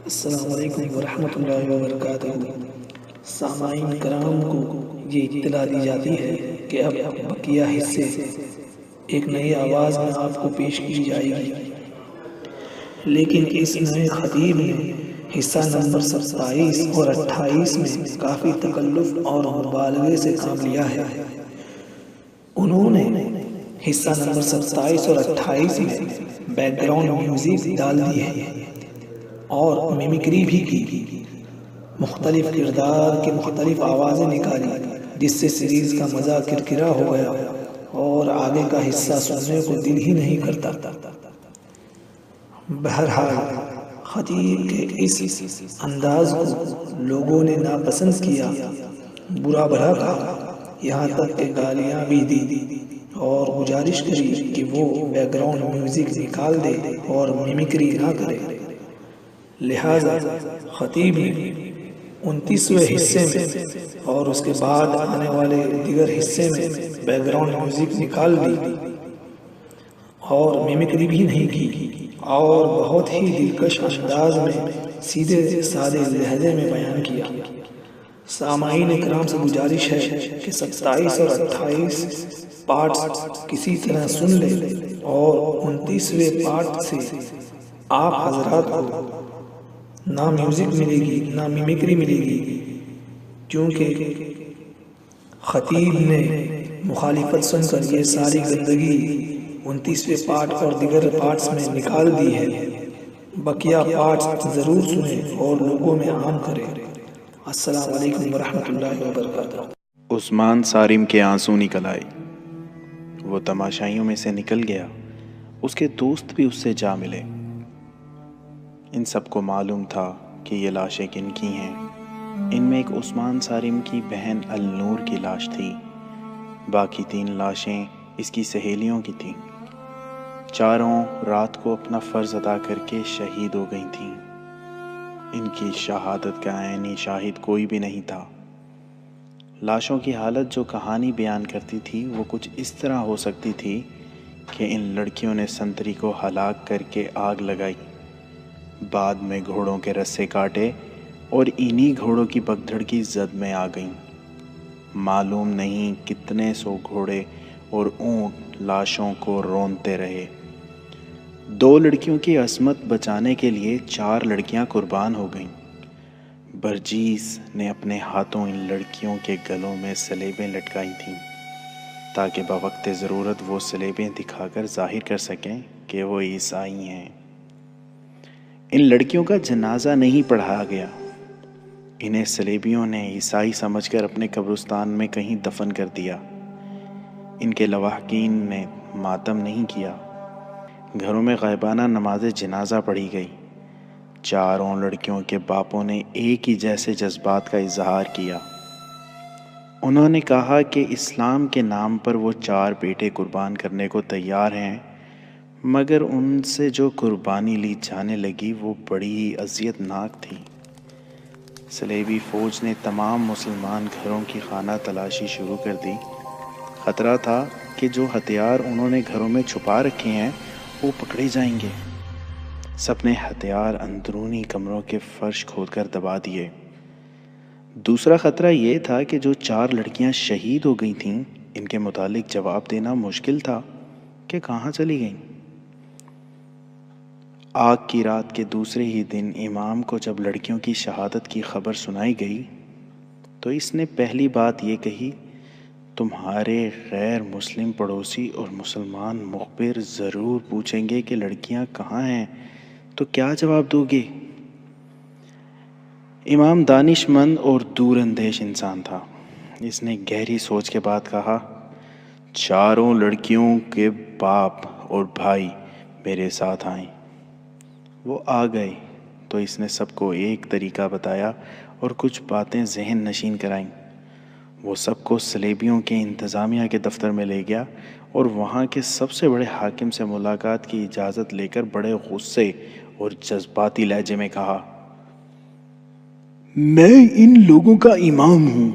السلام علیکم ورحمۃ اللہ وبرکاتہ۔ سامعین کرام کو یہ اطلاع دی جاتی ہے کہ اب بقیہ حصے ایک نئی آواز میں آپ کو پیش کی جائے گی، لیکن اس نئے خطیب نے حصہ نمبر 27 اور 28 میں کافی تکلف اور مبالغے سے کام لیا ہے۔ انہوں نے حصہ نمبر 27 اور 28 میں بیک گراؤنڈ میوزک ڈال دی ہے اور میمکری بھی کی، مختلف کردار کی مختلف آوازیں نکالی، جس سے سیریز کا مزہ کرکرا ہو گیا اور آگے کا حصہ سننے کو دل ہی نہیں کرتا۔ بہرحال خطیب کے اس انداز کو لوگوں نے ناپسند کیا، برا بھلا کہا، یہاں تک کہ گالیاں بھی دی اور گزارش کری کہ وہ بیک گراؤنڈ میوزک نکال دے اور میمکری نہ کرے۔ لہذا خطیب نے 29ویں حصے میں اور اس کے بعد آنے والے دیگر حصے میں بیک گراؤنڈ میوزک نکال دی اور میمکری بھی نہیں کی اور بہت ہی دلکش انداز میں سیدھے سادے لہجے میں بیان کیا۔ سامعین کرام سے گزارش ہے کہ 27 اور 28 پارٹس کسی طرح سن لیں اور 29ویں پارٹ سے آپ حضرات کو نہ میوزک ملے گی نہ میمکری ملے گی، کیونکہ خطیب نے مخالفت سن کر یہ ساری گندگی 29ویں پارٹ اور دیگر پارٹس میں نکال دی ہے۔ بقیہ پارٹس ضرور سنیں اور لوگوں میں عام کریں۔ السلام علیکم ورحمۃ اللہ وبرکاتہ۔ عثمان صارم کے آنسو نکل آئے، وہ تماشائیوں میں سے نکل گیا، اس کے دوست بھی اس سے جا ملے۔ ان سب کو معلوم تھا کہ یہ لاشیں کن کی ہیں۔ ان میں ایک عثمان صارم کی بہن النور کی لاش تھی، باقی 3 لاشیں اس کی سہیلیوں کی تھیں۔ چاروں رات کو اپنا فرض ادا کر کے شہید ہو گئی تھیں۔ ان کی شہادت کا عینی شاہد کوئی بھی نہیں تھا۔ لاشوں کی حالت جو کہانی بیان کرتی تھی وہ کچھ اس طرح ہو سکتی تھی کہ ان لڑکیوں نے سنتری کو ہلاک کر کے آگ لگائی، بعد میں گھوڑوں کے رسے کاٹے اور انہی گھوڑوں کی بگدڑ کی زد میں آ گئیں۔ معلوم نہیں کتنے سو گھوڑے اور اونٹ لاشوں کو رونتے رہے۔ 2 لڑکیوں کی عصمت بچانے کے لیے 4 لڑکیاں قربان ہو گئیں۔ برجیس نے اپنے ہاتھوں ان لڑکیوں کے گلوں میں سلیبیں لٹکائی تھیں تاکہ بوقت ضرورت وہ سلیبیں دکھا کر ظاہر کر سکیں کہ وہ عیسائی ہیں۔ ان لڑکیوں کا جنازہ نہیں پڑھایا گیا، انہیں سلیبیوں نے عیسائی سمجھ کر اپنے قبرستان میں کہیں دفن کر دیا۔ ان کے لواحقین نے ماتم نہیں کیا۔ گھروں میں غائبانہ نماز جنازہ پڑھی گئی۔ چاروں لڑکیوں کے باپوں نے ایک ہی جیسے جذبات کا اظہار کیا۔ انہوں نے کہا کہ اسلام کے نام پر وہ 4 بیٹے قربان کرنے کو تیار ہیں، مگر ان سے جو قربانی لی جانے لگی وہ بڑی ہی اذیت ناک تھی۔ صلیبی فوج نے تمام مسلمان گھروں کی خانہ تلاشی شروع کر دی۔ خطرہ تھا کہ جو ہتھیار انہوں نے گھروں میں چھپا رکھے ہیں وہ پکڑے جائیں گے۔ سب نے ہتھیار اندرونی کمروں کے فرش کھود کر دبا دیے۔ دوسرا خطرہ یہ تھا کہ جو 4 لڑکیاں شہید ہو گئی تھیں ان کے متعلق جواب دینا مشکل تھا کہ کہاں چلی گئیں۔ آگ کی رات کے دوسرے ہی دن امام کو جب لڑکیوں کی شہادت کی خبر سنائی گئی تو اس نے پہلی بات یہ کہی، تمہارے غیر مسلم پڑوسی اور مسلمان مخبر ضرور پوچھیں گے کہ لڑکیاں کہاں ہیں، تو کیا جواب دو گے؟ امام دانش مند اور دور اندیش انسان تھا۔ اس نے گہری سوچ کے بعد کہا، 4 لڑکیوں کے باپ اور بھائی میرے ساتھ آئیں۔ وہ آ گئے تو اس نے سب کو ایک طریقہ بتایا اور کچھ باتیں ذہن نشین کرائیں۔ وہ سب کو صلیبیوں کے انتظامیہ کے دفتر میں لے گیا اور وہاں کے سب سے بڑے حاکم سے ملاقات کی اجازت لے کر بڑے غصے اور جذباتی لہجے میں کہا، میں ان لوگوں کا امام ہوں،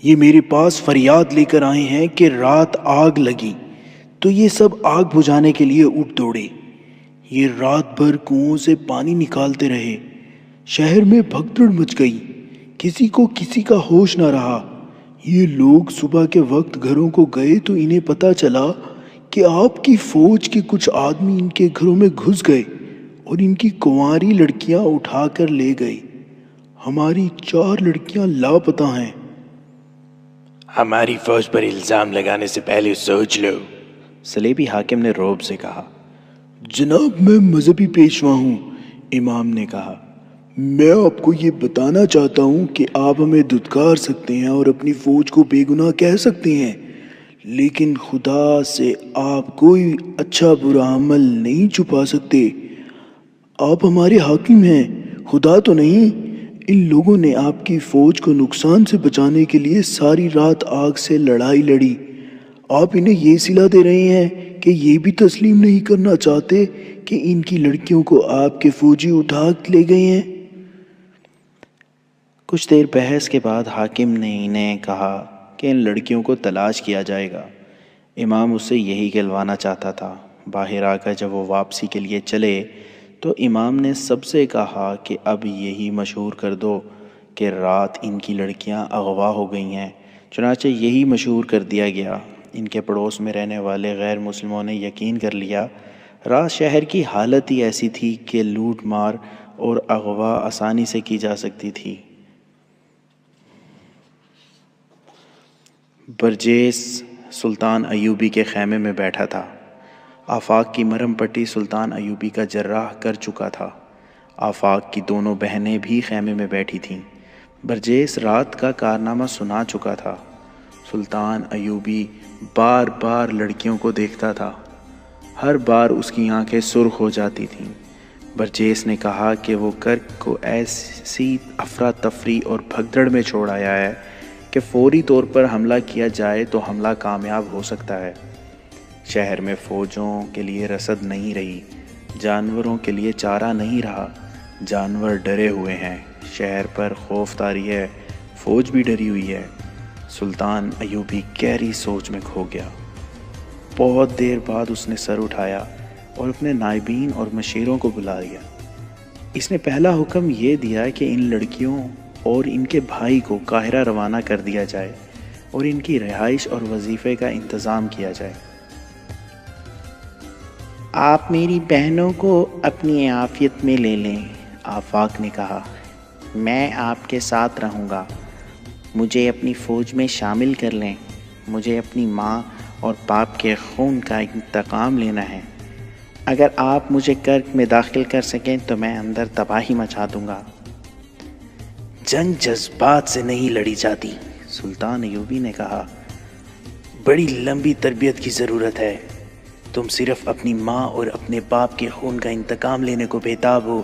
یہ میرے پاس فریاد لے کر آئے ہیں کہ رات آگ لگی تو یہ سب آگ بجھانے کے لیے اٹھ دوڑے۔ یہ رات بھر کنوؤں سے پانی نکالتے رہے، شہر میں بھگدڑ مچ گئی، کسی کو کسی کا ہوش نہ رہا۔ یہ لوگ صبح کے وقت گھروں کو گئے تو انہیں پتہ چلا کہ آپ کی فوج کے کچھ آدمی ان کے گھروں میں گھس گئے اور ان کی کنواری لڑکیاں اٹھا کر لے گئے۔ ہماری 4 لڑکیاں لاپتہ ہیں۔ ہماری فوج پر الزام لگانے سے پہلے سوچ لو، صلیبی حاکم نے رعب سے کہا۔ جناب میں مذہبی پیشوا ہوں، امام نے کہا۔ میں آپ کو یہ بتانا چاہتا ہوں کہ آپ ہمیں دھتکار سکتے ہیں اور اپنی فوج کو بے گناہ کہہ سکتے ہیں، لیکن خدا سے آپ کوئی اچھا برا عمل نہیں چھپا سکتے۔ آپ ہمارے حاکم ہیں، خدا تو نہیں۔ ان لوگوں نے آپ کی فوج کو نقصان سے بچانے کے لیے ساری رات آگ سے لڑائی لڑی۔ آپ انہیں یہ صلہ دے رہے ہیں کہ یہ بھی تسلیم نہیں کرنا چاہتے کہ ان کی لڑکیوں کو آپ کے فوجی اٹھا لے گئے ہیں۔ کچھ دیر بحث کے بعد حاکم نے انہیں کہا کہ ان لڑکیوں کو تلاش کیا جائے گا۔ امام اسے یہی کہلوانا چاہتا تھا۔ باہر آ کر جب وہ واپسی کے لیے چلے تو امام نے سب سے کہا کہ اب یہی مشہور کر دو کہ رات ان کی لڑکیاں اغوا ہو گئی ہیں۔ چنانچہ یہی مشہور کر دیا گیا۔ ان کے پڑوس میں رہنے والے غیر مسلموں نے یقین کر لیا۔ رات شہر کی حالت ہی ایسی تھی کہ لوٹ مار اور اغوا آسانی سے کی جا سکتی تھی۔ برجیس سلطان ایوبی کے خیمے میں بیٹھا تھا۔ آفاق کی مرہم پٹی سلطان ایوبی کا جراح کر چکا تھا۔ آفاق کی دونوں بہنیں بھی خیمے میں بیٹھی تھیں۔ برجیس رات کا کارنامہ سنا چکا تھا۔ سلطان ایوبی بار بار لڑکیوں کو دیکھتا تھا۔ ہر بار اس کی آنکھیں سرخ ہو جاتی تھیں۔ برجیس نے کہا کہ وہ کرک کو ایسی افراتفری اور بھگدڑ میں چھوڑ آیا ہے کہ فوری طور پر حملہ کیا جائے تو حملہ کامیاب ہو سکتا ہے۔ شہر میں فوجوں کے لیے رسد نہیں رہی، جانوروں کے لیے چارہ نہیں رہا۔ جانور ڈرے ہوئے ہیں، شہر پر خوف طاری ہے، فوج بھی ڈری ہوئی ہے۔ سلطان ایوبی گہری سوچ میں کھو گیا۔ بہت دیر بعد اس نے سر اٹھایا اور اپنے نائبین اور مشیروں کو بلا لیا۔ اس نے پہلا حکم یہ دیا کہ ان لڑکیوں اور ان کے بھائی کو قاہرہ روانہ کر دیا جائے اور ان کی رہائش اور وظیفے کا انتظام کیا جائے۔ آپ میری بہنوں کو اپنی عافیت میں لے لیں، آفاق نے کہا۔ میں آپ کے ساتھ رہوں گا۔ مجھے اپنی فوج میں شامل کر لیں۔ مجھے اپنی ماں اور باپ کے خون کا انتقام لینا ہے۔ اگر آپ مجھے کرک میں داخل کر سکیں تو میں اندر تباہی مچا دوں گا۔ جنگ جذبات سے نہیں لڑی جاتی، سلطان ایوبی نے کہا۔ بڑی لمبی تربیت کی ضرورت ہے۔ تم صرف اپنی ماں اور اپنے باپ کے خون کا انتقام لینے کو بےتاب ہو۔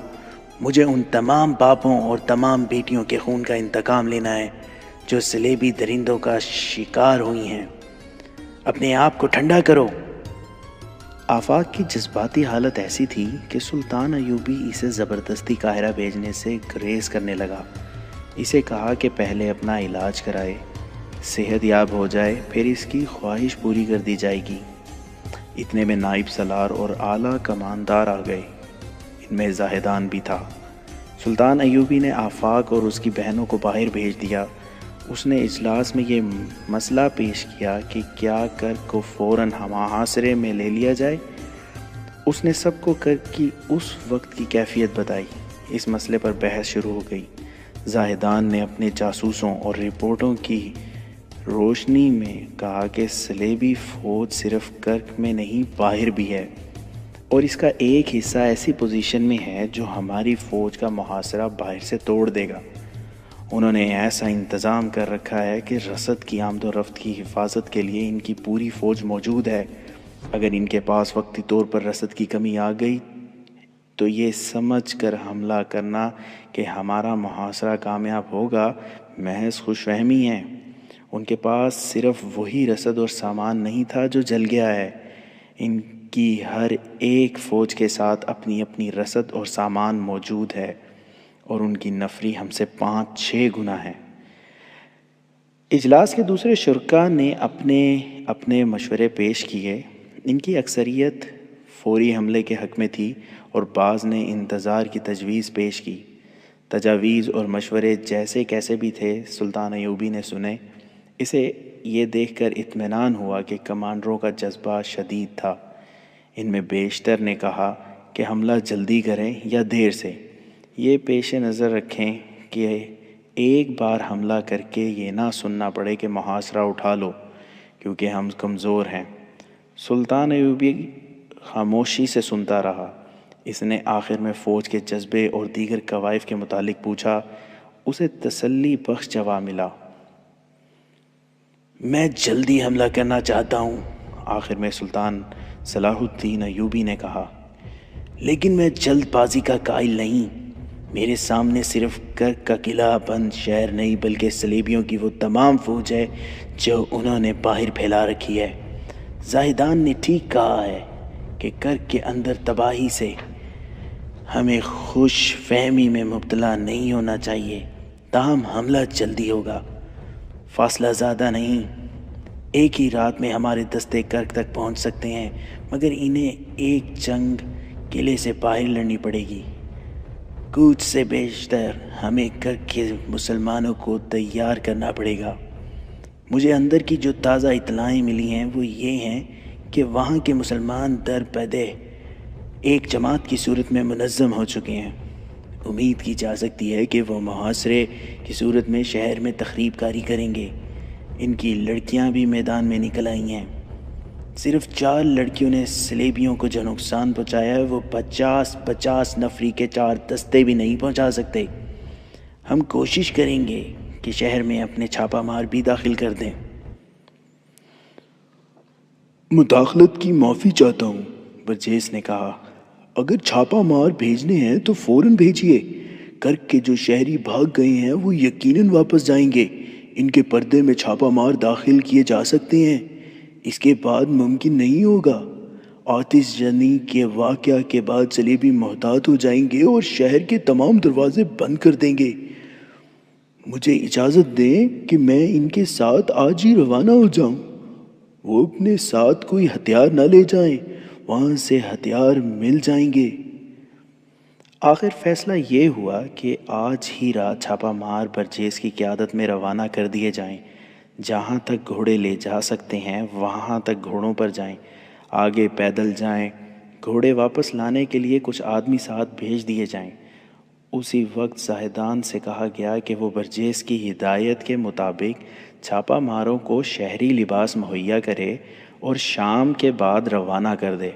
مجھے ان تمام باپوں اور تمام بیٹیوں کے خون کا انتقام لینا ہے جو صلیبی درندوں کا شکار ہوئی ہیں۔ اپنے آپ کو ٹھنڈا کرو۔ آفاق کی جذباتی حالت ایسی تھی کہ سلطان ایوبی اسے زبردستی قاہرہ بھیجنے سے گریز کرنے لگا۔ اسے کہا کہ پہلے اپنا علاج کرائے، صحت یاب ہو جائے، پھر اس کی خواہش پوری کر دی جائے گی۔ اتنے میں نائب سالار اور اعلیٰ کماندار آ گئے، ان میں زاہدان بھی تھا۔ سلطان ایوبی نے آفاق اور اس کی بہنوں کو باہر بھیج دیا۔ اس نے اجلاس میں یہ مسئلہ پیش کیا کہ کیا کرک کو فوراً محاصرے میں لے لیا جائے۔ اس نے سب کو کرک کی اس وقت کی کیفیت بتائی۔ اس مسئلے پر بحث شروع ہو گئی۔ زاہدان نے اپنے جاسوسوں اور رپورٹوں کی روشنی میں کہا کہ صلیبی فوج صرف کرک میں نہیں باہر بھی ہے، اور اس کا ایک حصہ ایسی پوزیشن میں ہے جو ہماری فوج کا محاصرہ باہر سے توڑ دے گا۔ انہوں نے ایسا انتظام کر رکھا ہے کہ رسد کی آمد و رفت کی حفاظت کے لیے ان کی پوری فوج موجود ہے۔ اگر ان کے پاس وقتی طور پر رسد کی کمی آ گئی تو یہ سمجھ کر حملہ کرنا کہ ہمارا محاصرہ کامیاب ہوگا محض خوش فہمی ہے۔ ان کے پاس صرف وہی رسد اور سامان نہیں تھا جو جل گیا ہے، ان کی ہر ایک فوج کے ساتھ اپنی اپنی رسد اور سامان موجود ہے، اور ان کی نفری ہم سے 5-6 گنا ہے۔ اجلاس کے دوسرے شرکاء نے اپنے اپنے مشورے پیش کیے۔ ان کی اکثریت فوری حملے کے حق میں تھی اور بعض نے انتظار کی تجویز پیش کی۔ تجاویز اور مشورے جیسے کیسے بھی تھے سلطان ایوبی نے سنے۔ اسے یہ دیکھ کر اطمینان ہوا کہ کمانڈروں کا جذبہ شدید تھا۔ ان میں بیشتر نے کہا کہ حملہ جلدی کریں یا دیر سے، یہ پیش نظر رکھیں کہ ایک بار حملہ کر کے یہ نہ سننا پڑے کہ محاصرہ اٹھا لو، کیونکہ ہم کمزور ہیں۔ سلطان ایوبی خاموشی سے سنتا رہا۔ اس نے آخر میں فوج کے جذبے اور دیگر کوائف کے متعلق پوچھا۔ اسے تسلی بخش جواب ملا۔ میں جلدی حملہ کرنا چاہتا ہوں، آخر میں سلطان صلاح الدین ایوبی نے کہا، لیکن میں جلد بازی کا قائل نہیں۔ میرے سامنے صرف کرک کا قلعہ بند شہر نہیں بلکہ صلیبیوں کی وہ تمام فوج ہے جو انہوں نے باہر پھیلا رکھی ہے۔ زاہدان نے ٹھیک کہا ہے کہ کرک کے اندر تباہی سے ہمیں خوش فہمی میں مبتلا نہیں ہونا چاہیے، تاہم حملہ جلدی ہوگا، فاصلہ زیادہ نہیں۔ ایک ہی رات میں ہمارے دستے کرک تک پہنچ سکتے ہیں، مگر انہیں ایک جنگ قلعے سے باہر لڑنی پڑے گی۔ کوچ سے بیشتر ہمیں کرک کے مسلمانوں کو تیار کرنا پڑے گا۔ مجھے اندر کی جو تازہ اطلاعیں ملی ہیں وہ یہ ہیں کہ وہاں کے مسلمان در بدے ایک جماعت کی صورت میں منظم ہو چکے ہیں۔ امید کی جا سکتی ہے کہ وہ محاصرے کی صورت میں شہر میں تخریب کاری کریں گے۔ ان کی لڑکیاں بھی میدان میں نکل آئی ہیں۔ صرف 4 لڑکیوں نے صلیبیوں کو جو نقصان پہنچایا ہے وہ 50 نفری کے 4 دستے بھی نہیں پہنچا سکتے۔ ہم کوشش کریں گے کہ شہر میں اپنے چھاپہ مار بھی داخل کر دیں۔ مداخلت کی معافی چاہتا ہوں، برجیس نے کہا۔ اگر چھاپہ مار بھیجنے ہیں تو فوراً بھیجیے۔ کرک کے جو شہری بھاگ گئے ہیں وہ یقیناً واپس جائیں گے۔ ان کے پردے میں چھاپہ مار داخل کیے جا سکتے ہیں، اس کے بعد ممکن نہیں ہوگا۔ آتش زنی کے واقعہ کے بعد صلیبی محتاط ہو جائیں گے اور شہر کے تمام دروازے بند کر دیں گے۔ مجھے اجازت دیں کہ میں ان کے ساتھ آج ہی روانہ ہو جاؤں۔ وہ اپنے ساتھ کوئی ہتھیار نہ لے جائیں، وہاں سے ہتھیار مل جائیں گے۔ آخر فیصلہ یہ ہوا کہ آج ہی رات چھاپہ مار برجیس کی قیادت میں روانہ کر دیے جائیں۔ جہاں تک گھوڑے لے جا سکتے ہیں وہاں تک گھوڑوں پر جائیں، آگے پیدل جائیں۔ گھوڑے واپس لانے کے لیے کچھ آدمی ساتھ بھیج دیے جائیں۔ اسی وقت زاہدان سے کہا گیا کہ وہ برجیس کی ہدایت کے مطابق چھاپہ ماروں کو شہری لباس مہیا کرے اور شام کے بعد روانہ کر دے۔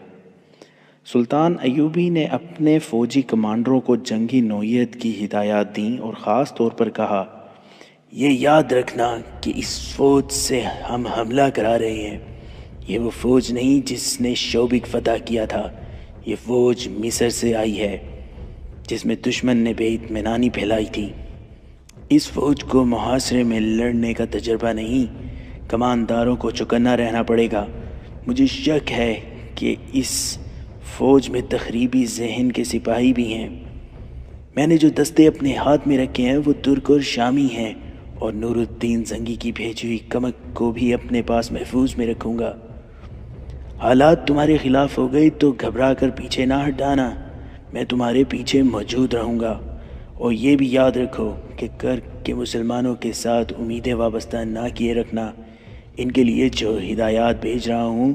سلطان ایوبی نے اپنے فوجی کمانڈروں کو جنگی نوعیت کی ہدایات دیں اور خاص طور پر کہا، یہ یاد رکھنا کہ اس فوج سے ہم حملہ کرا رہے ہیں۔ یہ وہ فوج نہیں جس نے شوبک فتح کیا تھا، یہ فوج مصر سے آئی ہے جس میں دشمن نے بے اطمینانی پھیلائی تھی۔ اس فوج کو محاصرے میں لڑنے کا تجربہ نہیں، کمانداروں کو چوکنا رہنا پڑے گا۔ مجھے شک ہے کہ اس فوج میں تخریبی ذہن کے سپاہی بھی ہیں۔ میں نے جو دستے اپنے ہاتھ میں رکھے ہیں وہ ترک اور شامی ہیں، اور نور الدین زنگی کی بھیجی ہوئی کمک کو بھی اپنے پاس محفوظ میں رکھوں گا۔ حالات تمہارے خلاف ہو گئی تو گھبرا کر پیچھے نہ ہٹانا، میں تمہارے پیچھے موجود رہوں گا۔ اور یہ بھی یاد رکھو کہ کرک کے مسلمانوں کے ساتھ امیدیں وابستہ نہ کیے رکھنا۔ ان کے لیے جو ہدایات بھیج رہا ہوں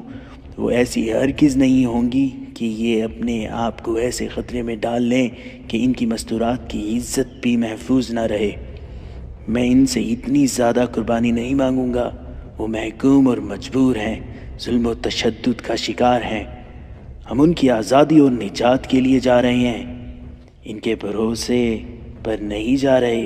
وہ ایسی ہرگز نہیں ہوں گی کہ یہ اپنے آپ کو ایسے خطرے میں ڈال لیں کہ ان کی مستورات کی عزت بھی محفوظ نہ رہے۔ میں ان سے اتنی زیادہ قربانی نہیں مانگوں گا، وہ محکوم اور مجبور ہیں، ظلم و تشدد کا شکار ہیں۔ ہم ان کی آزادی اور نجات کے لیے جا رہے ہیں، ان کے بھروسے پر نہیں جا رہے۔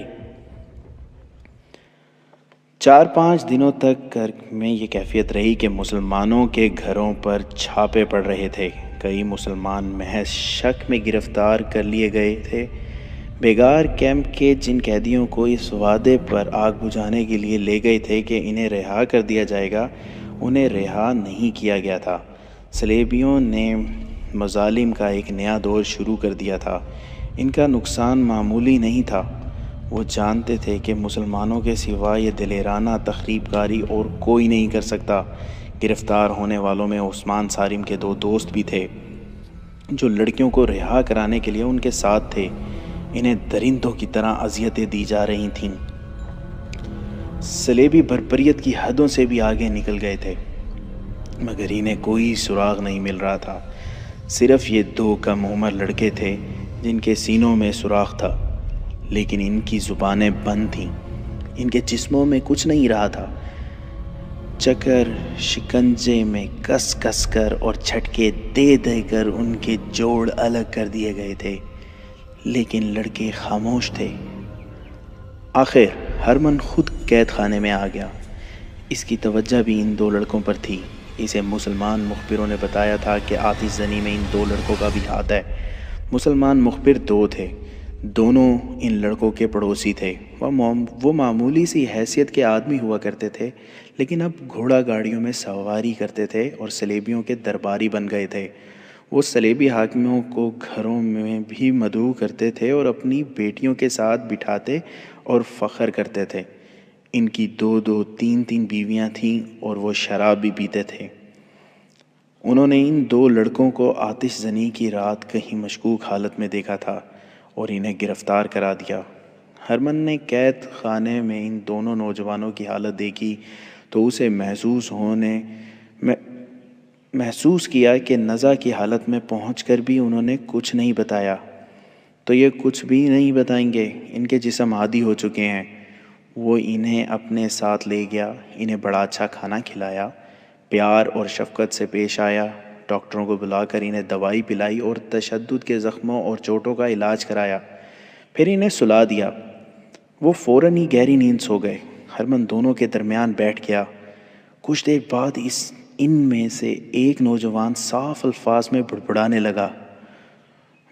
4-5 دنوں تک کرک میں یہ کیفیت رہی کہ مسلمانوں کے گھروں پر چھاپے پڑ رہے تھے۔ کئی مسلمان محض شک میں گرفتار کر لیے گئے تھے۔ بیگار کیمپ کے جن قیدیوں کو اس وعدے پر آگ بجھانے کے لیے لے گئے تھے کہ انہیں رہا کر دیا جائے گا، انہیں رہا نہیں کیا گیا تھا۔ صلیبیوں نے مظالم کا ایک نیا دور شروع کر دیا تھا۔ ان کا نقصان معمولی نہیں تھا۔ وہ جانتے تھے کہ مسلمانوں کے سوا یہ دلیرانہ تخریب کاری اور کوئی نہیں کر سکتا۔ گرفتار ہونے والوں میں عثمان صارم کے 2 دوست بھی تھے جو لڑکیوں کو رہا کرانے کے لیے ان کے ساتھ تھے۔ انہیں درندوں کی طرح اذیتیں دی جا رہی تھیں۔ سلیبی بربریت کی حدوں سے بھی آگے نکل گئے تھے، مگر انہیں کوئی سراغ نہیں مل رہا تھا۔ صرف یہ 2 کم عمر لڑکے تھے جن کے سینوں میں سوراخ تھا، لیکن ان کی زبانیں بند تھیں، ان کے جسموں میں کچھ نہیں رہا تھا۔ چکر شکنجے میں کس کس کر اور جھٹکے دے دے کر ان کے جوڑ الگ کر دیے گئے تھے، لیکن لڑکے خاموش تھے۔ آخر ہرمن خود قید خانے میں آ گیا۔ اس کی توجہ بھی ان 2 لڑکوں پر تھی۔ اسے مسلمان مخبروں نے بتایا تھا کہ آتش زنی میں ان 2 لڑکوں کا بھی ہاتھ ہے۔ مسلمان مخبر 2 تھے، دونوں ان لڑکوں کے پڑوسی تھے۔ وہ معمولی سی حیثیت کے آدمی ہوا کرتے تھے، لیکن اب گھوڑا گاڑیوں میں سواری کرتے تھے اور سلیبیوں کے درباری بن گئے تھے۔ وہ سلیبی حاکموں کو گھروں میں بھی مدعو کرتے تھے اور اپنی بیٹیوں کے ساتھ بٹھاتے اور فخر کرتے تھے۔ ان کی 2 3 بیویاں تھیں اور وہ شراب بھی پیتے تھے۔ انہوں نے ان 2 لڑکوں کو آتش زنی کی رات کہیں مشکوک حالت میں دیکھا تھا اور انہیں گرفتار کرا دیا۔ ہرمن نے قید خانے میں ان دونوں نوجوانوں کی حالت دیکھی تو اسے محسوس کیا کہ نزع کی حالت میں پہنچ کر بھی انہوں نے کچھ نہیں بتایا تو یہ کچھ بھی نہیں بتائیں گے۔ ان کے جسم عادی ہو چکے ہیں۔ وہ انہیں اپنے ساتھ لے گیا، انہیں بڑا اچھا کھانا کھلایا، پیار اور شفقت سے پیش آیا، ڈاکٹروں کو بلا کر انہیں دوائی پلائی اور تشدد کے زخموں اور چوٹوں کا علاج کرایا، پھر انہیں سلا دیا۔ وہ فوراً ہی گہری نیند سو گئے۔ ہرمن دونوں کے درمیان بیٹھ گیا۔ کچھ دیر بعد ان میں سے ایک نوجوان صاف الفاظ میں بڑبڑانے لگا،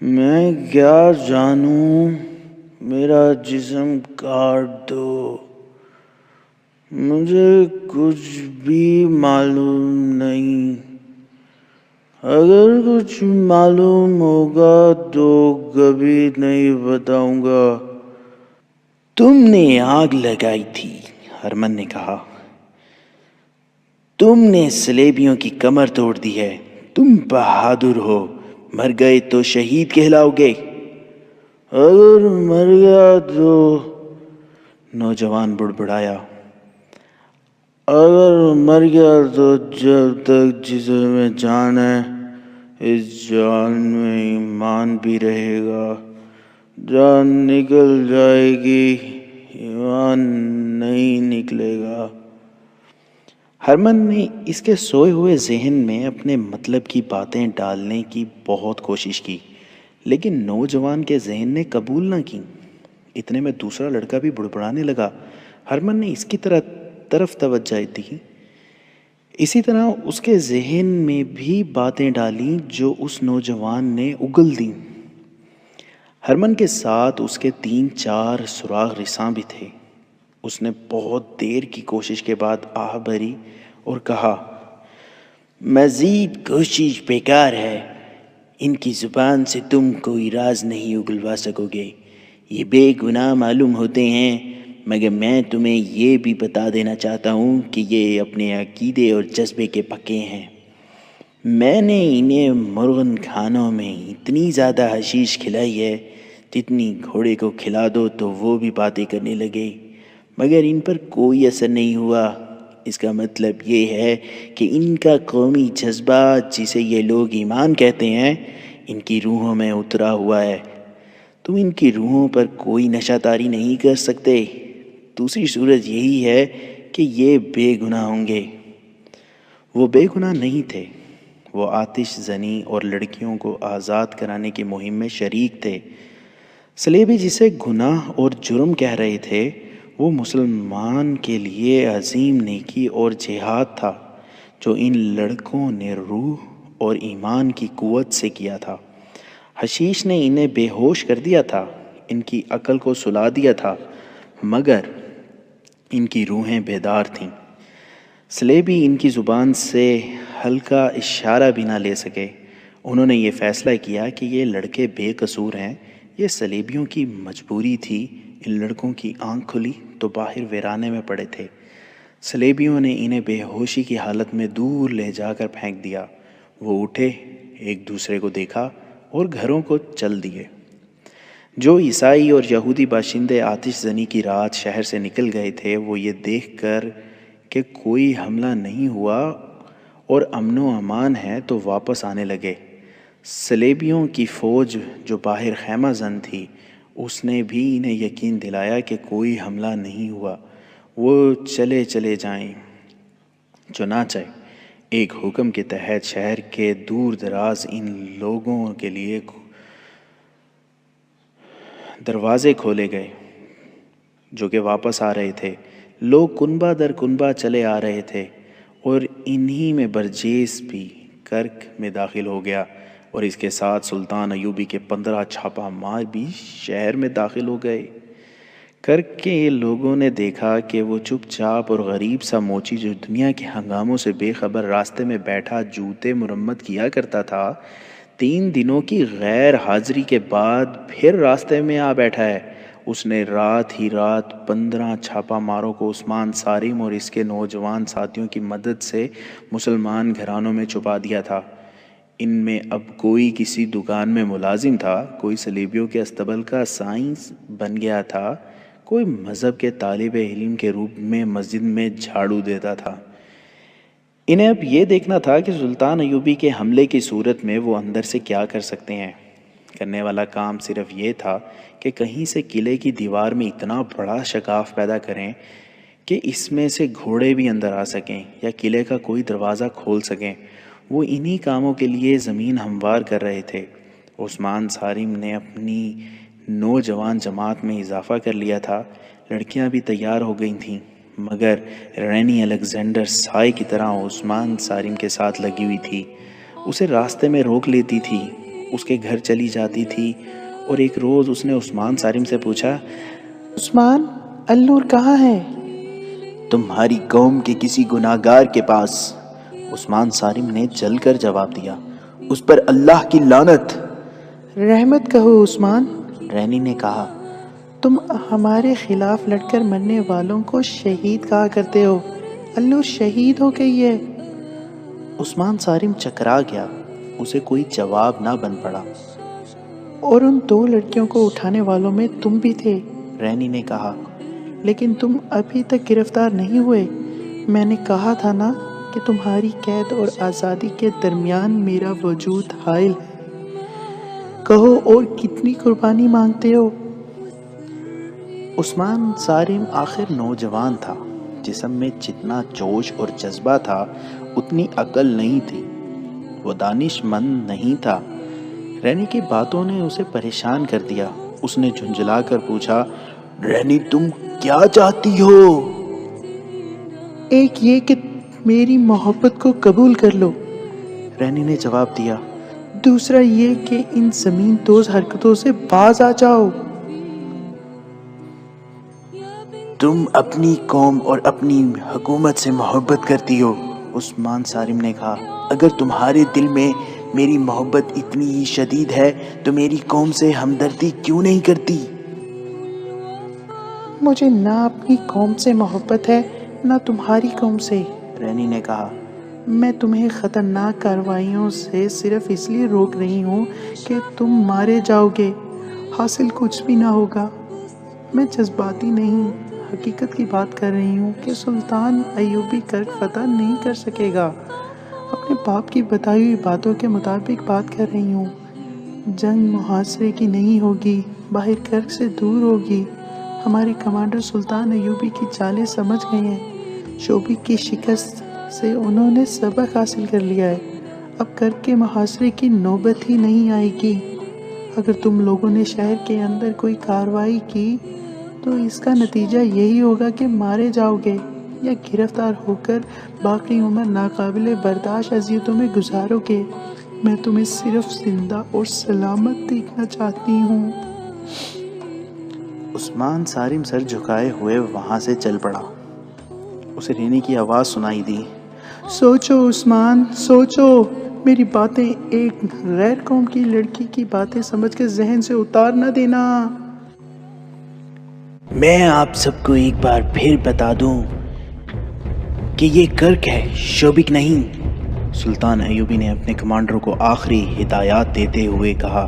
میں کیا جانوں، میرا جسم کاٹ دو، مجھے کچھ بھی معلوم نہیں، اگر کچھ معلوم ہوگا تو کبھی نہیں بتاؤں گا۔ تم نے آگ لگائی تھی، ہرمن نے کہا، تم نے سلیبیوں کی کمر توڑ دی ہے، تم بہادر ہو، مر گئے تو شہید کہلاؤ گے۔ اگر مر گیا تو، نوجوان بڑبڑایا، اگر مر گیا تو جب تک جسم میں جان ہے اس جان میں ایمان بھی رہے گا، جان نکل جائے گی ایمان نہیں نکلے گا۔ ہرمن نے اس کے سوئے ہوئے ذہن میں اپنے مطلب کی باتیں ڈالنے کی بہت کوشش کی، لیکن نوجوان کے ذہن نے قبول نہ کی۔ اتنے میں دوسرا لڑکا بھی بڑبڑانے لگا۔ ہرمن نے اس کی طرف توجہ دی۔ اسی طرح اس کے ذہن میں بھی باتیں ڈالیں جو اس نوجوان نے اگل دیں۔ ہرمن کے ساتھ اس کے 3-4 سراغ رساں بھی تھے۔ اس نے بہت دیر کی کوشش کے بعد آہ بھری اور کہا، مزید کوشش بیکار ہے، ان کی زبان سے تم کوئی راز نہیں اگلوا سکو گے۔ یہ بے گناہ معلوم ہوتے ہیں، مگر میں تمہیں یہ بھی بتا دینا چاہتا ہوں کہ یہ اپنے عقیدے اور جذبے کے پکے ہیں۔ میں نے انہیں مرغن کھانوں میں اتنی زیادہ حشیش کھلائی ہے، جتنی گھوڑے کو کھلا دو تو وہ بھی باتیں کرنے لگے، مگر ان پر کوئی اثر نہیں ہوا۔ اس کا مطلب یہ ہے کہ ان کا قومی جذبہ، جسے یہ لوگ ایمان کہتے ہیں، ان کی روحوں میں اترا ہوا ہے۔ تم ان کی روحوں پر کوئی نشہ طاری نہیں کر سکتے۔ دوسری صورت یہی ہے کہ یہ بے گناہ ہوں گے۔ وہ بے گناہ نہیں تھے، وہ آتش زنی اور لڑکیوں کو آزاد کرانے کی مہم میں شریک تھے۔ سلیبی جسے گناہ اور جرم کہہ رہے تھے، وہ مسلمان کے لیے عظیم نیکی اور جہاد تھا جو ان لڑکوں نے روح اور ایمان کی قوت سے کیا تھا۔ حشیش نے انہیں بے ہوش کر دیا تھا، ان کی عقل کو سلا دیا تھا، مگر ان کی روحیں بیدار تھیں۔ سلیبی ان کی زبان سے ہلکا اشارہ بھی نہ لے سکے۔ انہوں نے یہ فیصلہ کیا کہ یہ لڑکے بے قصور ہیں۔ یہ سلیبیوں کی مجبوری تھی۔ ان لڑکوں کی آنکھ کھلی تو باہر ویرانے میں پڑے تھے۔ سلیبیوں نے انہیں بے ہوشی کی حالت میں دور لے جا کر پھینک دیا۔ وہ اٹھے، ایک دوسرے کو دیکھا اور گھروں کو چل دیے۔ جو عیسائی اور یہودی باشندے آتش زنی کی رات شہر سے نکل گئے تھے، وہ یہ دیکھ کر کہ کوئی حملہ نہیں ہوا اور امن و امان ہے تو واپس آنے لگے۔ صلیبیوں کی فوج جو باہر خیمہ زن تھی، اس نے بھی انہیں یقین دلایا کہ کوئی حملہ نہیں ہوا، وہ چلے جائیں۔ چنانچہ ایک حکم کے تحت شہر کے دور دراز ان لوگوں کے لیے دروازے کھولے گئے جو کہ واپس آ رہے تھے۔ لوگ کنبہ در کنبہ چلے آ رہے تھے اور انہی میں برجیس بھی کرک میں داخل ہو گیا، اور اس کے ساتھ سلطان ایوبی کے 15 چھاپہ مار بھی شہر میں داخل ہو گئے۔ کرک کے لوگوں نے دیکھا کہ وہ چپ چاپ اور غریب سا موچی جو دنیا کے ہنگاموں سے بے خبر راستے میں بیٹھا جوتے مرمت کیا کرتا تھا، 3 دنوں کی غیر حاضری کے بعد پھر راستے میں آ بیٹھا ہے۔ اس نے رات ہی رات 15 چھاپہ ماروں کو عثمان صارم اور اس کے نوجوان ساتھیوں کی مدد سے مسلمان گھرانوں میں چھپا دیا تھا۔ ان میں اب کوئی کسی دکان میں ملازم تھا، کوئی صلیبیوں کے استبل کا سائنس بن گیا تھا، کوئی مذہب کے طالب علم کے روپ میں مسجد میں جھاڑو دیتا تھا۔ انہیں اب یہ دیکھنا تھا کہ سلطان ایوبی کے حملے کی صورت میں وہ اندر سے کیا کر سکتے ہیں۔ کرنے والا کام صرف یہ تھا کہ کہیں سے قلعے کی دیوار میں اتنا بڑا شگاف پیدا کریں کہ اس میں سے گھوڑے بھی اندر آ سکیں یا قلعے کا کوئی دروازہ کھول سکیں۔ وہ انہی کاموں کے لیے زمین ہموار کر رہے تھے۔ عثمان صارم نے اپنی نوجوان جماعت میں اضافہ کر لیا تھا، لڑکیاں بھی تیار ہو گئی تھیں، مگر رینی الیگزینڈر سائے کی طرح عثمان صارم کے ساتھ لگی ہوئی تھی۔ اسے راستے میں روک لیتی تھی، اس کے گھر چلی جاتی تھی، اور ایک روز اس نے عثمان صارم سے پوچھا، عثمان، النور کہاں ہے؟ تمہاری قوم کے کسی گناہگار کے پاس۔ عثمان صارم نے جل کر جواب دیا، اس پر اللہ کی لعنت۔ رحمت کہو عثمان، رینی نے کہا، تم ہمارے خلاف لڑ کر مرنے والوں کو شہید کہا کرتے ہو، النور شہید ہو گئی ہے۔ عثمان صارم چکرا گیا، اسے کوئی جواب نہ بن پڑا۔ اور ان 2 لڑکیوں کو اٹھانے والوں میں تم بھی تھے، رینی نے کہا، لیکن تم ابھی تک گرفتار نہیں ہوئے۔ میں نے کہا تھا نا کہ تمہاری قید اور آزادی کے درمیان میرا وجود حائل ہے۔ کہو اور کتنی قربانی مانگتے ہو؟ عثمان صارم آخر نوجوان تھا، جسم میں جتنا جوش اور جذبہ تھا اتنی عقل نہیں تھی، وہ دانش مند نہیں تھا۔ رینی کی باتوں نے اسے پریشان کر دیا۔ اس نے جھنجھلا کر پوچھا، رینی تم کیا چاہتی ہو؟ ایک یہ کہ میری محبت کو قبول کر لو، رینی نے جواب دیا۔ دوسرا یہ کہ ان زمین دوز حرکتوں سے باز آ جاؤ۔ تم اپنی قوم اور اپنی حکومت سے محبت کرتی ہو، عثمان صارم نے کہا۔ اگر تمہارے دل میں میری محبت اتنی ہی شدید ہے تو میری قوم سے ہمدردی کیوں نہیں کرتی؟ مجھے نہ اپنی قوم سے محبت ہے نہ تمہاری قوم سے، رینی نے کہا۔ میں تمہیں خطرناک کارروائیوں سے صرف اس لیے روک رہی ہوں کہ تم مارے جاؤ گے، حاصل کچھ بھی نہ ہوگا۔ میں جذباتی نہیں، حقیقت کی بات کر رہی ہوں کہ سلطان ایوبی کرک فتح نہیں کر سکے گا۔ اپنے باپ کی بتائی ہوئی باتوں کے مطابق بات کر رہی ہوں۔ جنگ محاصرے کی نہیں ہوگی، باہر کرک سے دور ہوگی۔ ہمارے کمانڈر سلطان ایوبی کی چالیں سمجھ گئے ہیں، شوبک کی شکست سے انہوں نے سبق حاصل کر لیا ہے۔ اب کرک کے محاصرے کی نوبت ہی نہیں آئے گی۔ اگر تم لوگوں نے شہر کے اندر کوئی کارروائی کی تو اس کا نتیجہ یہی ہوگا کہ مارے جاؤ گے یا گرفتار ہو کر باقی عمر ناقابل برداشت اذیتوں میں گزارو گے۔ میں تمہیں صرف زندہ اور سلامت دیکھنا چاہتی ہوں۔ عثمان صارم سر جھکائے ہوئے وہاں سے چل پڑا۔ اسے رینی کی آواز سنائی دی، سوچو عثمان، سوچو، میری باتیں ایک غیر قوم کی لڑکی کی باتیں سمجھ کے ذہن سے اتار نہ دینا۔ میں آپ سب کو ایک بار پھر بتا دوں کہ یہ کرک ہے، شوبک نہیں۔ سلطان ایوبی نے اپنے کمانڈر کو آخری ہدایات دیتے ہوئے کہا،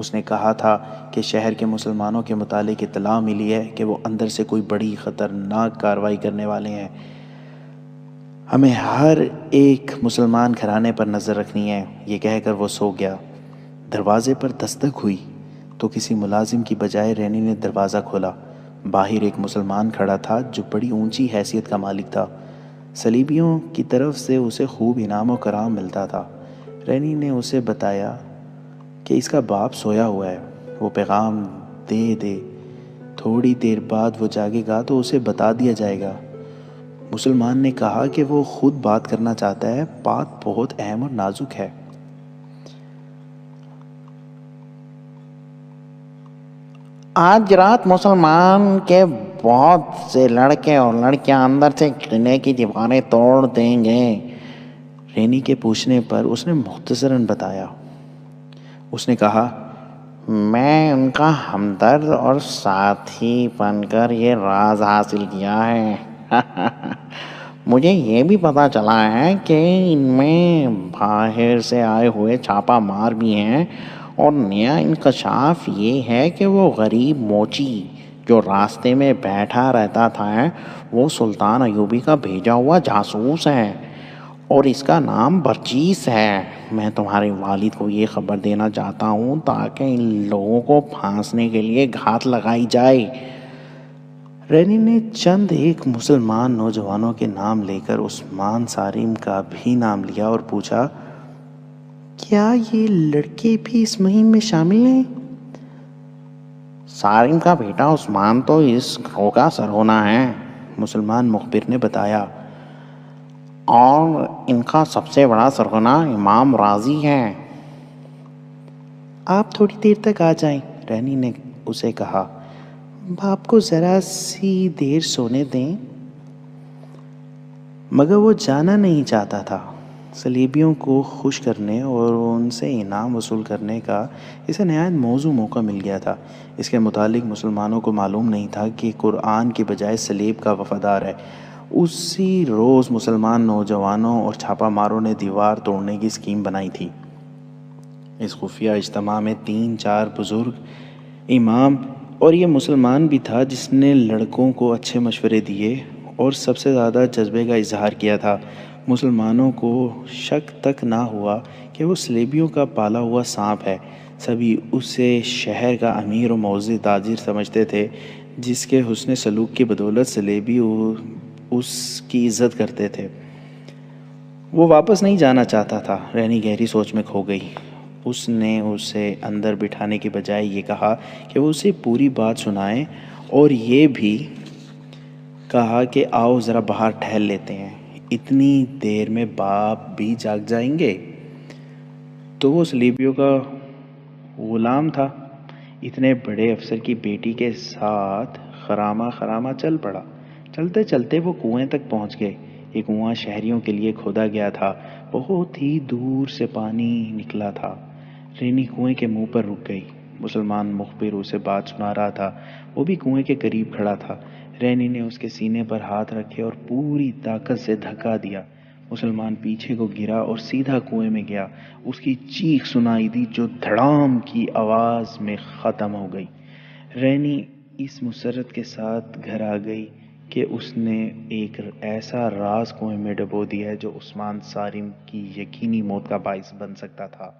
اس نے کہا تھا کہ شہر کے مسلمانوں کے متعلق اطلاع ملی ہے کہ وہ اندر سے کوئی بڑی خطرناک کارروائی کرنے والے ہیں، ہمیں ہر ایک مسلمان گھرانے پر نظر رکھنی ہے۔ یہ کہہ کر وہ سو گیا۔ دروازے پر دستک ہوئی تو کسی ملازم کی بجائے رینی نے دروازہ کھولا۔ باہر ایک مسلمان کھڑا تھا جو بڑی اونچی حیثیت کا مالک تھا۔ صلیبیوں کی طرف سے اسے خوب انعام و کرام ملتا تھا۔ رینی نے اسے بتایا کہ اس کا باپ سویا ہوا ہے، وہ پیغام دے دے، تھوڑی دیر بعد وہ جاگے گا تو اسے بتا دیا جائے گا۔ مسلمان نے کہا کہ وہ خود بات کرنا چاہتا ہے، بات بہت اہم اور نازک ہے۔ آج رات مسلمان کے بہت سے لڑکے اور لڑکیاں اندر سے قلعے کی دیواریں توڑ دیں گے۔ رینی کے پوچھنے پر اس نے مختصراً بتایا۔ اس نے کہا، میں ان کا ہمدرد اور ساتھی بن کر یہ راز حاصل کیا ہے۔ مجھے یہ بھی پتا چلا ہے کہ ان میں باہر سے آئے ہوئے چھاپا مار بھی ہیں، اور نیا انکشاف یہ ہے کہ وہ غریب موچی جو راستے میں بیٹھا رہتا تھا وہ سلطان ایوبی کا بھیجا ہوا جاسوس ہے، اور اس کا نام برچیس ہے۔ میں تمہارے والد کو یہ خبر دینا چاہتا ہوں تاکہ ان لوگوں کو پھانسنے کے لیے گھات لگائی جائے۔ رینی نے چند ایک مسلمان نوجوانوں کے نام لے کر عثمان صارم کا بھی نام لیا اور پوچھا، کیا یہ لڑکے بھی اس مہم میں شامل ہیں؟ صارم کا بیٹا عثمان تو اس گروہ کا سرغنہ ہے، مسلمان مخبر نے بتایا، اور ان کا سب سے بڑا سرغنہ امام راضی ہے۔ آپ تھوڑی دیر تک آ جائیں، رینی نے اسے کہا، باپ کو ذرا سی دیر سونے دیں۔ مگر وہ جانا نہیں چاہتا تھا۔ صلیبیوں کو خوش کرنے اور ان سے انعام وصول کرنے کا اسے نہایت موزوں موقع مل گیا تھا۔ اس کے متعلق مسلمانوں کو معلوم نہیں تھا کہ قرآن کی بجائے صلیب کا وفادار ہے۔ اسی روز مسلمان نوجوانوں اور چھاپا ماروں نے دیوار توڑنے کی اسکیم بنائی تھی۔ اس خفیہ اجتماع میں 3-4 بزرگ امام اور یہ مسلمان بھی تھا جس نے لڑکوں کو اچھے مشورے دیے اور سب سے زیادہ جذبے کا اظہار کیا تھا۔ مسلمانوں کو شک تک نہ ہوا کہ وہ صلیبیوں کا پالا ہوا سانپ ہے۔ سبھی اسے شہر کا امیر و معزز تاجر سمجھتے تھے جس کے حسن سلوک کی بدولت صلیبی اس کی عزت کرتے تھے۔ وہ واپس نہیں جانا چاہتا تھا۔ رینی گہری سوچ میں کھو گئی۔ اس نے اسے اندر بٹھانے کے بجائے یہ کہا کہ وہ اسے پوری بات سنائیں، اور یہ بھی کہا کہ آؤ ذرا باہر ٹہل لیتے ہیں، اتنی دیر میں باپ بھی جاگ جائیں گے۔ تو وہ صلیبیوں کا غلام تھا۔ اتنے بڑے افسر کی بیٹی کے ساتھ خرامہ چل پڑا۔ چلتے چلتے وہ کنویں تک پہنچ گئے۔ یہ کنواں شہریوں کے لیے کھودا گیا تھا، بہت ہی دور سے پانی نکلا تھا۔ رینی کنویں کے منہ پر رک گئی۔ مسلمان مخبر اسے بات سنا رہا تھا، وہ بھی کنویں کے قریب کھڑا تھا۔ رینی نے اس کے سینے پر ہاتھ رکھے اور پوری طاقت سے دھکا دیا۔ مسلمان پیچھے کو گرا اور سیدھا کنویں میں گیا۔ اس کی چیخ سنائی دی جو دھڑام کی آواز میں ختم ہو گئی۔ رینی اس مسرت کے ساتھ گھر آ گئی کہ اس نے ایک ایسا راز کنویں میں ڈبو دیا جو عثمان صارم کی یقینی موت کا باعث بن سکتا تھا۔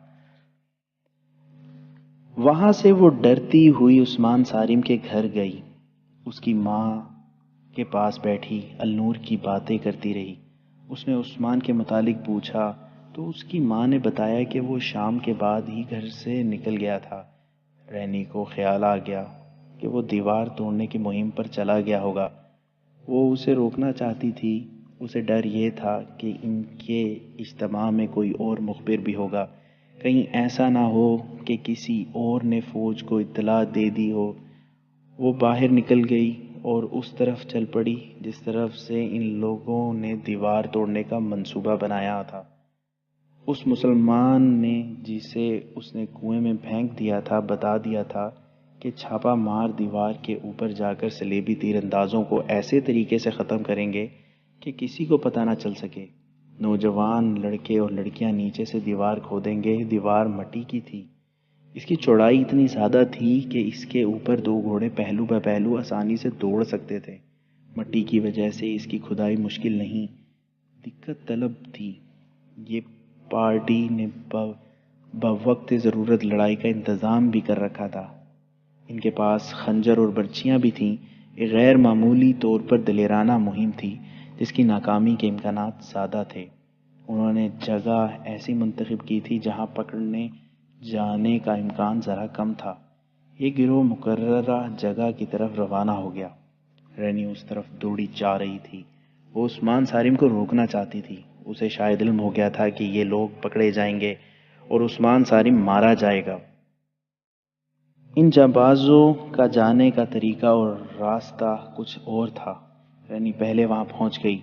وہاں سے وہ ڈرتی ہوئی عثمان صارم کے گھر گئی۔ اس کی ماں کے پاس بیٹھی النور کی باتیں کرتی رہی۔ اس نے عثمان کے متعلق پوچھا تو اس کی ماں نے بتایا کہ وہ شام کے بعد ہی گھر سے نکل گیا تھا۔ رینی کو خیال آ گیا کہ وہ دیوار توڑنے کی مہم پر چلا گیا ہوگا۔ وہ اسے روکنا چاہتی تھی۔ اسے ڈر یہ تھا کہ ان کے اجتماع میں کوئی اور مخبر بھی ہوگا، کہیں ایسا نہ ہو کہ کسی اور نے فوج کو اطلاع دے دی ہو۔ وہ باہر نکل گئی اور اس طرف چل پڑی جس طرف سے ان لوگوں نے دیوار توڑنے کا منصوبہ بنایا تھا۔ اس مسلمان نے جسے اس نے کنویں میں پھینک دیا تھا بتا دیا تھا کہ چھاپا مار دیوار کے اوپر جا کر صلیبی تیر اندازوں کو ایسے طریقے سے ختم کریں گے کہ کسی کو پتہ نہ چل سکے۔ نوجوان لڑکے اور لڑکیاں نیچے سے دیوار کھودیں گے۔ دیوار مٹی کی تھی۔ اس کی چوڑائی اتنی زیادہ تھی کہ اس کے اوپر 2 گھوڑے پہلو بہ پہلو آسانی سے دوڑ سکتے تھے۔ مٹی کی وجہ سے اس کی کھدائی مشکل نہیں، دقت طلب تھی۔ یہ پارٹی نے بوقت ضرورت لڑائی کا انتظام بھی کر رکھا تھا۔ ان کے پاس خنجر اور برچیاں بھی تھیں۔ ایک غیر معمولی طور پر دلیرانہ مہم تھی جس کی ناکامی کے امکانات زیادہ تھے۔ انہوں نے جگہ ایسی منتخب کی تھی جہاں پکڑنے جانے کا امکان ذرا کم تھا۔ یہ گروہ مقررہ جگہ کی طرف روانہ ہو گیا۔ رینی اس طرف دوڑی جا رہی تھی۔ وہ عثمان سالم کو روکنا چاہتی تھی۔ اسے شاید علم ہو گیا تھا کہ یہ لوگ پکڑے جائیں گے اور عثمان سالم مارا جائے گا۔ ان جانبازوں کا جانے کا طریقہ اور راستہ کچھ اور تھا۔ رینی پہلے وہاں پہنچ گئی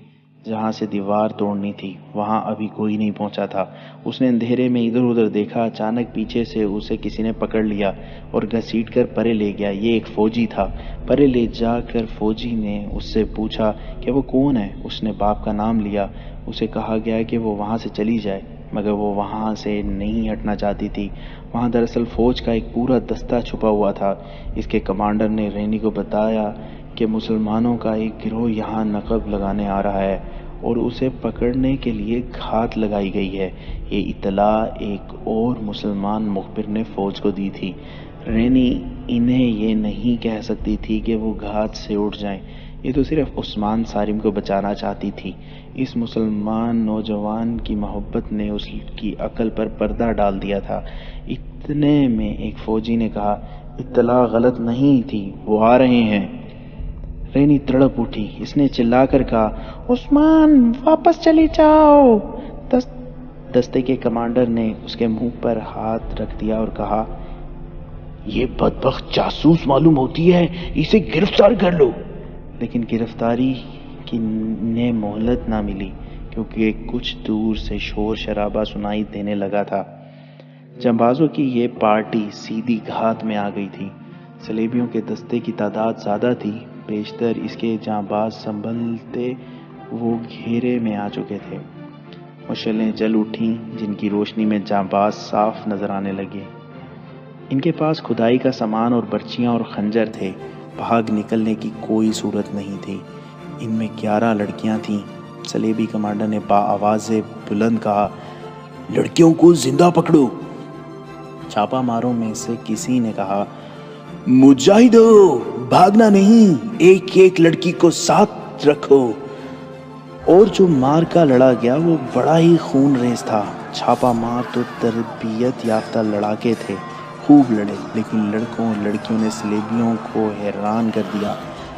جہاں سے دیوار توڑنی تھی۔ وہاں ابھی کوئی نہیں پہنچا تھا۔ اس نے اندھیرے میں ادھر ادھر دیکھا۔ اچانک پیچھے سے اسے کسی نے پکڑ لیا اور گھسیٹ کر پرے لے گیا۔ یہ ایک فوجی تھا۔ پرے لے جا کر فوجی نے اس سے پوچھا کہ وہ کون ہے۔ اس نے باپ کا نام لیا۔ اسے کہا گیا کہ وہ وہاں سے چلی جائے، مگر وہ وہاں سے نہیں ہٹنا چاہتی تھی۔ وہاں دراصل فوج کا ایک پورا دستہ چھپا ہوا تھا۔ اس کے کمانڈر نے رینی کو بتایا کہ مسلمانوں کا ایک گروہ یہاں نقب لگانے آ رہا ہے اور اسے پکڑنے کے لیے گھات لگائی گئی ہے۔ یہ اطلاع ایک اور مسلمان مخبر نے فوج کو دی تھی۔ رینی انہیں یہ نہیں کہہ سکتی تھی کہ وہ گھات سے اٹھ جائیں۔ یہ تو صرف عثمان سالم کو بچانا چاہتی تھی۔ اس مسلمان نوجوان کی محبت نے اس کی عقل پر پردہ ڈال دیا تھا۔ اتنے میں ایک فوجی نے کہا، اطلاع غلط نہیں تھی، وہ آ رہے ہیں۔ رینی تڑپ اٹھی۔ اس نے چلا کر کہا، عثمان واپس چلی جاؤ۔ دستے کے کمانڈر نے اس کے منہ پر ہاتھ رکھ دیا اور کہا، یہ بدبخت جاسوس معلوم ہوتی ہے، اسے گرفتار کر لو۔ لیکن گرفتاری کی نے مہلت نہ ملی کیونکہ کچھ دور سے شور شرابہ سنائی دینے لگا تھا۔ جانبازوں کی یہ پارٹی سیدھی گھات میں آ گئی تھی۔ سلیبیوں کے دستے کی تعداد زیادہ تھی۔ بیشتر اس کے جانباز سنبھلتے وہ گھیرے میں آ چکے تھے۔ مشعلیں جل اٹھیں جن کی روشنی میں جانباز صاف نظر آنے لگے۔ ان کے پاس کھدائی کا سامان اور برچیاں اور خنجر تھے۔ بھاگ نکلنے کی کوئی صورت نہیں تھی۔ ان میں 11 لڑکیاں تھیں۔ سلیبی کمانڈر نے بآواز بلند کہا، لڑکیوں کو زندہ پکڑو۔ چھاپا ماروں میں سے کسی نے کہا، مجاہدو بھاگنا نہیں، ایک ایک لڑکی کو ساتھ رکھو۔ اور جو مار کا لڑا گیا وہ بڑا ہی خون ریز تھا۔ چھاپا مار تو تربیت یافتہ لڑاکے تھے، خوب لڑے، لیکن لڑکوں اور لڑکیوں نے سلیبیوں کو حیران کر دیا۔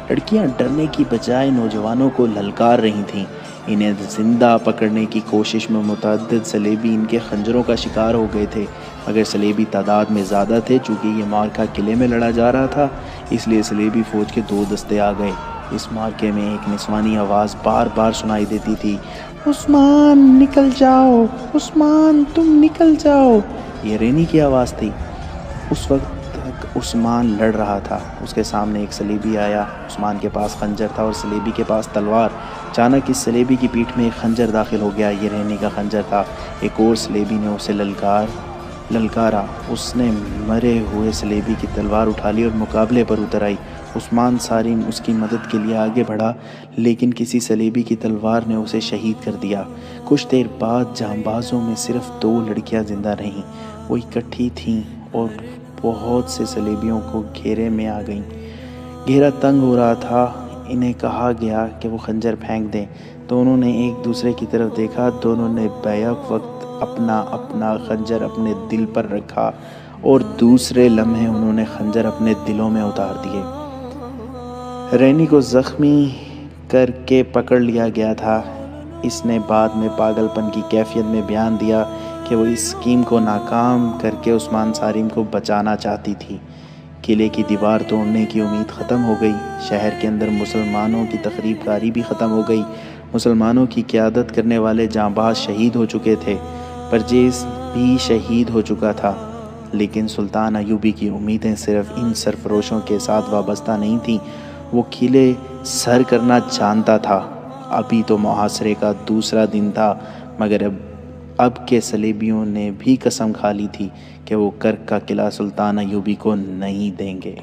لڑکیاں ڈرنے کی بجائے نوجوانوں کو للکار رہی تھیں۔ انہیں زندہ پکڑنے کی کوشش میں متعدد سلیبی ان کے خنجروں کا شکار ہو گئے تھے، مگر سلیبی تعداد میں زیادہ تھے۔ چونکہ یہ معرکہ قلعے میں لڑا جا رہا تھا، اس لیے سلیبی فوج کے 2 دستے آ گئے۔ اس معرکے میں ایک نسوانی آواز بار بار سنائی دیتی تھی، عثمان نکل جاؤ، عثمان تم نکل جاؤ۔ یہ رینی کی آواز تھی۔ اس وقت تک عثمان لڑ رہا تھا۔ اس کے سامنے ایک سلیبی آیا۔ عثمان کے پاس خنجر تھا اور سلیبی کے پاس تلوار۔ اچانک اس سلیبی کی پیٹھ میں ایک خنجر داخل ہو گیا۔ یہ رینی کا خنجر تھا۔ ایک اور سلیبی نے اسے للکارا۔ اس نے مرے ہوئے سلیبی کی تلوار اٹھا لی اور مقابلے پر اتر آئی۔ عثمان سالم اس کی مدد کے لیے آگے بڑھا، لیکن کسی سلیبی کی تلوار نے اسے شہید کر دیا۔ کچھ دیر بعد جانبازوں میں صرف 2 لڑکیاں زندہ رہیں۔ وہ اکٹھی تھیں اور بہت سے سلیبیوں کو گھیرے میں آ گئیں۔ گھیرا تنگ ہو رہا تھا۔ انہیں کہا گیا کہ وہ خنجر پھینک دیں۔ دونوں نے ایک دوسرے کی طرف دیکھا۔ دونوں نے بیک وقت اپنا خنجر اپنے دل پر رکھا اور دوسرے لمحے انہوں نے خنجر اپنے دلوں میں اتار دیے۔ رینی کو زخمی کر کے پکڑ لیا گیا تھا۔ اس نے بعد میں پاگل پن کی کیفیت میں بیان دیا کہ وہ اس اسکیم کو ناکام کر کے عثمان سالم کو بچانا چاہتی تھی۔ قلعے کی دیوار توڑنے کی امید ختم ہو گئی۔ شہر کے اندر مسلمانوں کی تخریب کاری بھی ختم ہو گئی۔ مسلمانوں کی قیادت کرنے والے جانباز شہید ہو چکے تھے۔ پرجیز بھی شہید ہو چکا تھا۔ لیکن سلطان ایوبی کی امیدیں صرف ان سرفروشوں کے ساتھ وابستہ نہیں تھیں۔ وہ قلعے سر کرنا جانتا تھا۔ ابھی تو محاصرے کا دوسرا دن تھا، مگر اب کے صلیبیوں نے بھی قسم کھا لی تھی کہ وہ کرک کا قلعہ سلطان ایوبی کو نہیں دیں گے۔